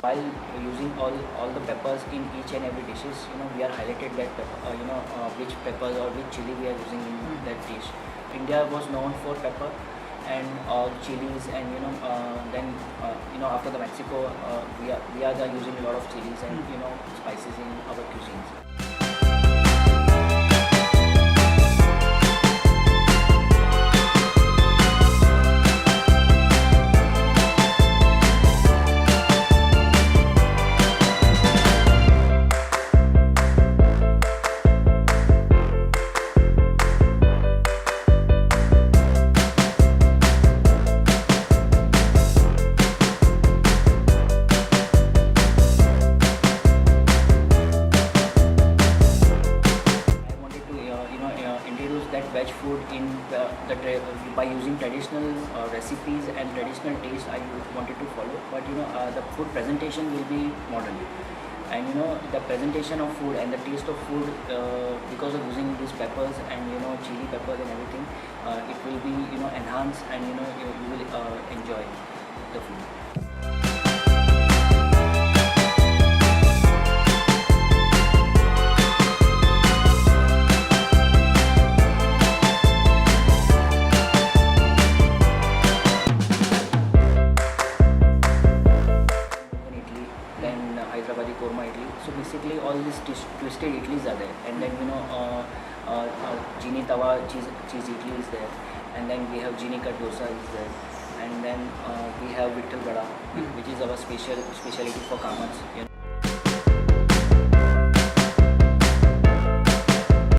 While using all the peppers in each and every dishes, we are highlighted that pepper, which peppers or which chili we are using in that dish. India was known for pepper and chilies, and then after the Mexico, we are using a lot of chilies and spices in our cuisines. Introduce that veg food in by using traditional recipes and traditional taste I wanted to follow, but the food presentation will be modern, and the presentation of food and the taste of food, because of using these peppers and chili peppers and everything, it will be enhanced, and you will enjoy the food. Hyderabadi korma idli. So basically all these twisted idlis are there, and then Genie tawa cheese idli is there, and then we have Genie cut dosa is there, and then we have Vittal vada, which is our specialty for Kamans.